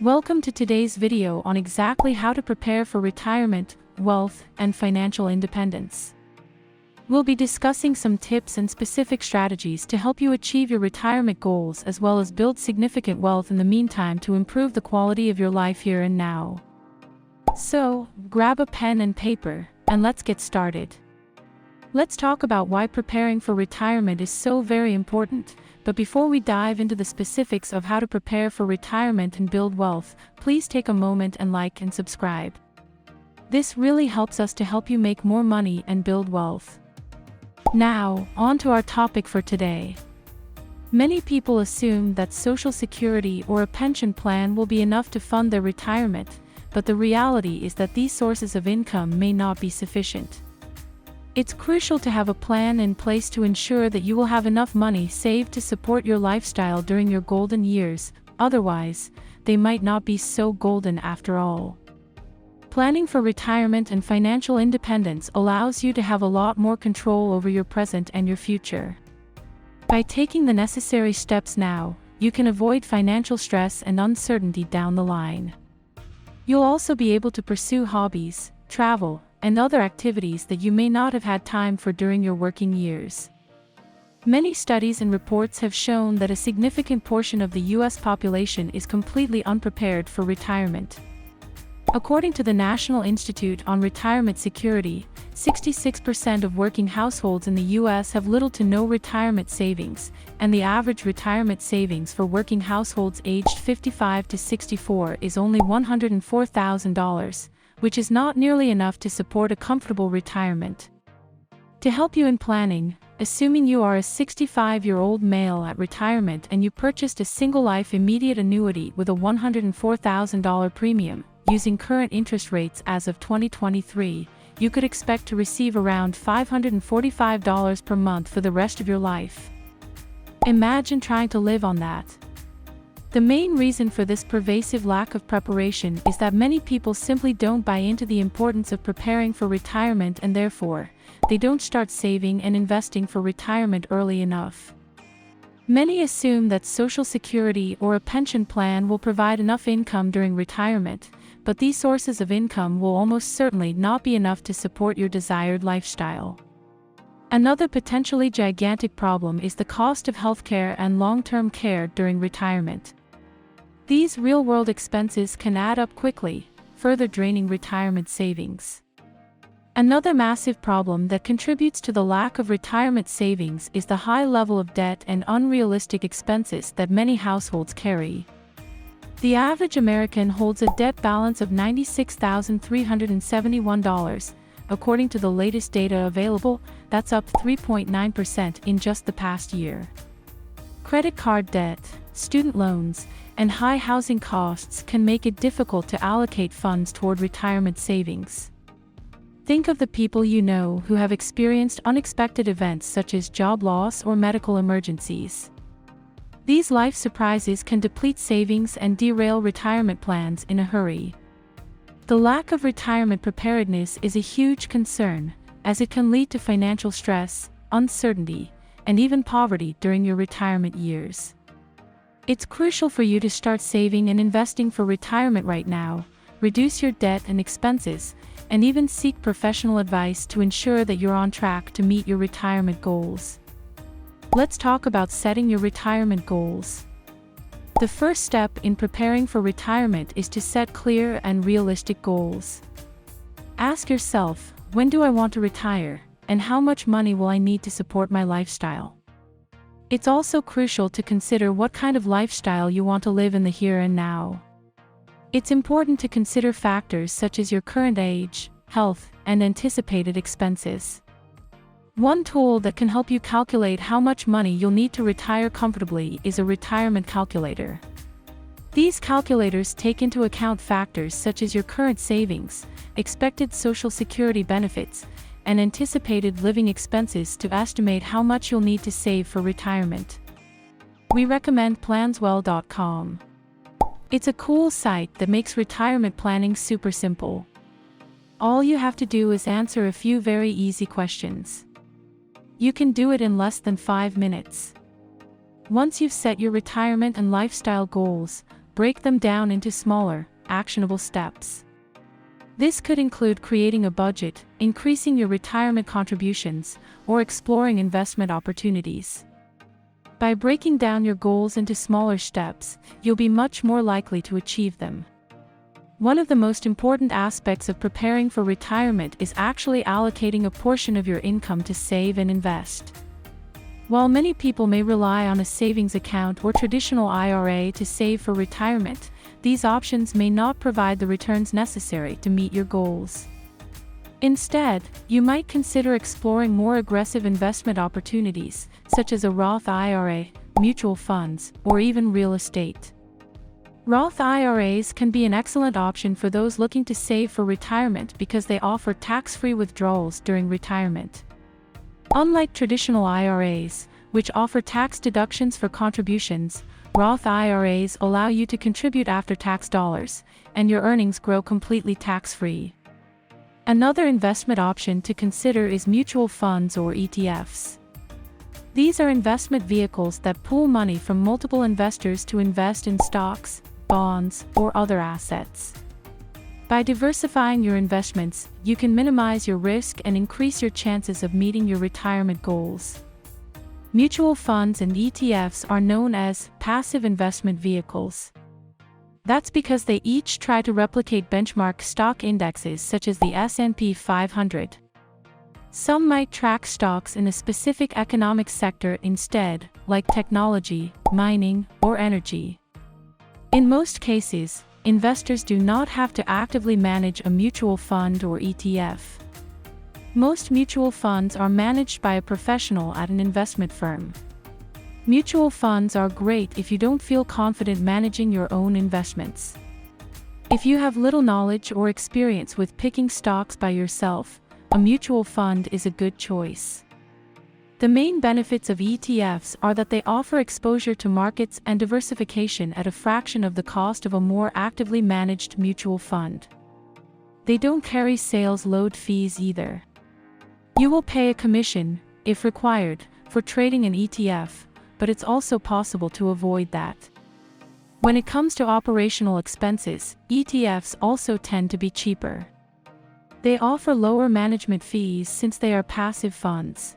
Welcome to today's video on exactly how to prepare for retirement, wealth, and financial independence. We'll be discussing some tips and specific strategies to help you achieve your retirement goals as well as build significant wealth in the meantime to improve the quality of your life here and now. So, grab a pen and paper, and let's get started. Let's talk about why preparing for retirement is so very important. But before we dive into the specifics of how to prepare for retirement and build wealth, please take a moment and like and subscribe. This really helps us to help you make more money and build wealth. Now, on to our topic for today. Many people assume that Social Security or a pension plan will be enough to fund their retirement, but the reality is that these sources of income may not be sufficient. It's crucial to have a plan in place to ensure that you will have enough money saved to support your lifestyle during your golden years, otherwise, they might not be so golden after all. Planning for retirement and financial independence allows you to have a lot more control over your present and your future. By taking the necessary steps now, you can avoid financial stress and uncertainty down the line. You'll also be able to pursue hobbies, travel, and other activities that you may not have had time for during your working years. Many studies and reports have shown that a significant portion of the U.S. population is completely unprepared for retirement. According to the National Institute on Retirement Security, 66% of working households in the U.S. have little to no retirement savings, and the average retirement savings for working households aged 55 to 64 is only $104,000. Which is not nearly enough to support a comfortable retirement. To help you in planning, assuming you are a 65-year-old male at retirement and you purchased a single life immediate annuity with a $104,000 premium, using current interest rates as of 2023, you could expect to receive around $545 per month for the rest of your life. Imagine trying to live on that. The main reason for this pervasive lack of preparation is that many people simply don't buy into the importance of preparing for retirement and therefore, they don't start saving and investing for retirement early enough. Many assume that Social Security or a pension plan will provide enough income during retirement, but these sources of income will almost certainly not be enough to support your desired lifestyle. Another potentially gigantic problem is the cost of healthcare and long-term care during retirement. These real-world expenses can add up quickly, further draining retirement savings. Another massive problem that contributes to the lack of retirement savings is the high level of debt and unrealistic expenses that many households carry. The average American holds a debt balance of $96,371. According to the latest data available, that's up 3.9% in just the past year. Credit card debt, student loans, and high housing costs can make it difficult to allocate funds toward retirement savings. Think of the people you know who have experienced unexpected events such as job loss or medical emergencies. These life surprises can deplete savings and derail retirement plans in a hurry. The lack of retirement preparedness is a huge concern, as it can lead to financial stress, uncertainty, and even poverty during your retirement years. It's crucial for you to start saving and investing for retirement right now, reduce your debt and expenses, and even seek professional advice to ensure that you're on track to meet your retirement goals. Let's talk about setting your retirement goals. The first step in preparing for retirement is to set clear and realistic goals. Ask yourself, when do I want to retire, and how much money will I need to support my lifestyle? It's also crucial to consider what kind of lifestyle you want to live in the here and now. It's important to consider factors such as your current age, health, and anticipated expenses. One tool that can help you calculate how much money you'll need to retire comfortably is a retirement calculator. These calculators take into account factors such as your current savings, expected Social Security benefits, and anticipated living expenses to estimate how much you'll need to save for retirement. We recommend Planswell.com. It's a cool site that makes retirement planning super simple. All you have to do is answer a few very easy questions. You can do it in less than 5 minutes. Once you've set your retirement and lifestyle goals, break them down into smaller, actionable steps. This could include creating a budget, increasing your retirement contributions, or exploring investment opportunities. By breaking down your goals into smaller steps, you'll be much more likely to achieve them. One of the most important aspects of preparing for retirement is actually allocating a portion of your income to save and invest. While many people may rely on a savings account or traditional IRA to save for retirement, these options may not provide the returns necessary to meet your goals. Instead, you might consider exploring more aggressive investment opportunities, such as a Roth IRA, mutual funds, or even real estate. Roth IRAs can be an excellent option for those looking to save for retirement because they offer tax-free withdrawals during retirement. Unlike traditional IRAs, which offer tax deductions for contributions, Roth IRAs allow you to contribute after-tax dollars, and your earnings grow completely tax-free. Another investment option to consider is mutual funds or ETFs. These are investment vehicles that pool money from multiple investors to invest in stocks, bonds, or other assets. By diversifying your investments, you can minimize your risk and increase your chances of meeting your retirement goals. Mutual funds and ETFs are known as passive investment vehicles. That's because they each try to replicate benchmark stock indexes such as the S&P 500. Some might track stocks in a specific economic sector instead, like technology, mining, or energy. In most cases, investors do not have to actively manage a mutual fund or ETF. Most mutual funds are managed by a professional at an investment firm. Mutual funds are great if you don't feel confident managing your own investments. If you have little knowledge or experience with picking stocks by yourself, a mutual fund is a good choice. The main benefits of ETFs are that they offer exposure to markets and diversification at a fraction of the cost of a more actively managed mutual fund. They don't carry sales load fees either. You will pay a commission, if required, for trading an ETF, but it's also possible to avoid that. When it comes to operational expenses, ETFs also tend to be cheaper. They offer lower management fees since they are passive funds.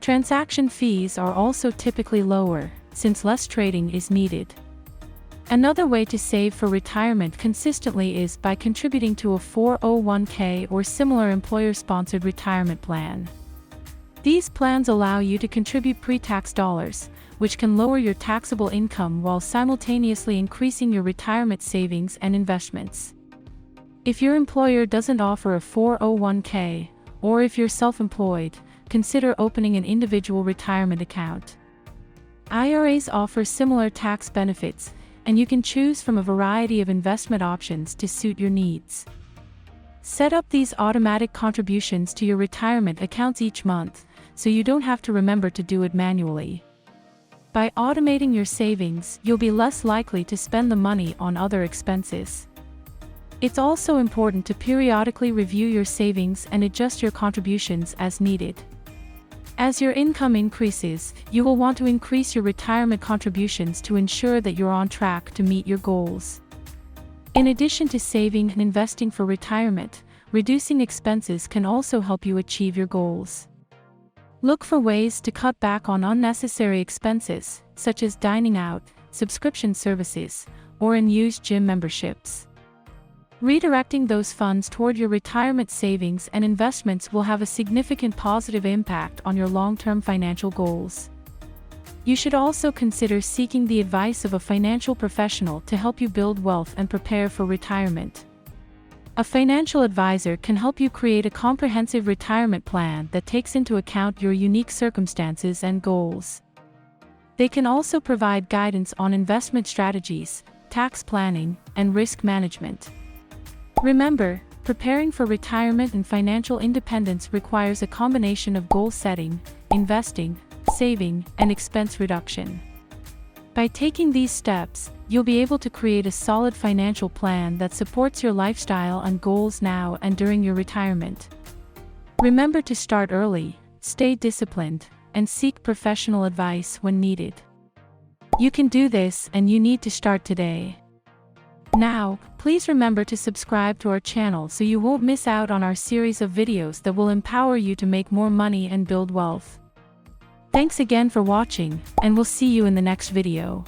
Transaction fees are also typically lower, since less trading is needed. Another way to save for retirement consistently is by contributing to a 401k or similar employer-sponsored retirement plan. These plans allow you to contribute pre-tax dollars, which can lower your taxable income while simultaneously increasing your retirement savings and investments. If your employer doesn't offer a 401k, or if you're self-employed, consider opening an individual retirement account. IRAs offer similar tax benefits, and you can choose from a variety of investment options to suit your needs. Set up these automatic contributions to your retirement accounts each month, so you don't have to remember to do it manually. By automating your savings, you'll be less likely to spend the money on other expenses. It's also important to periodically review your savings and adjust your contributions as needed. As your income increases, you will want to increase your retirement contributions to ensure that you're on track to meet your goals. In addition to saving and investing for retirement, reducing expenses can also help you achieve your goals. Look for ways to cut back on unnecessary expenses, such as dining out, subscription services, or unused gym memberships. Redirecting those funds toward your retirement savings and investments will have a significant positive impact on your long-term financial goals. You should also consider seeking the advice of a financial professional to help you build wealth and prepare for retirement. A financial advisor can help you create a comprehensive retirement plan that takes into account your unique circumstances and goals. They can also provide guidance on investment strategies, tax planning, and risk management. Remember, preparing for retirement and financial independence requires a combination of goal setting, investing, saving, and expense reduction. By taking these steps, you'll be able to create a solid financial plan that supports your lifestyle and goals now and during your retirement. Remember to start early, stay disciplined, and seek professional advice when needed. You can do this, and you need to start today. Now, please remember to subscribe to our channel so you won't miss out on our series of videos that will empower you to make more money and build wealth. Thanks again for watching, and we'll see you in the next video.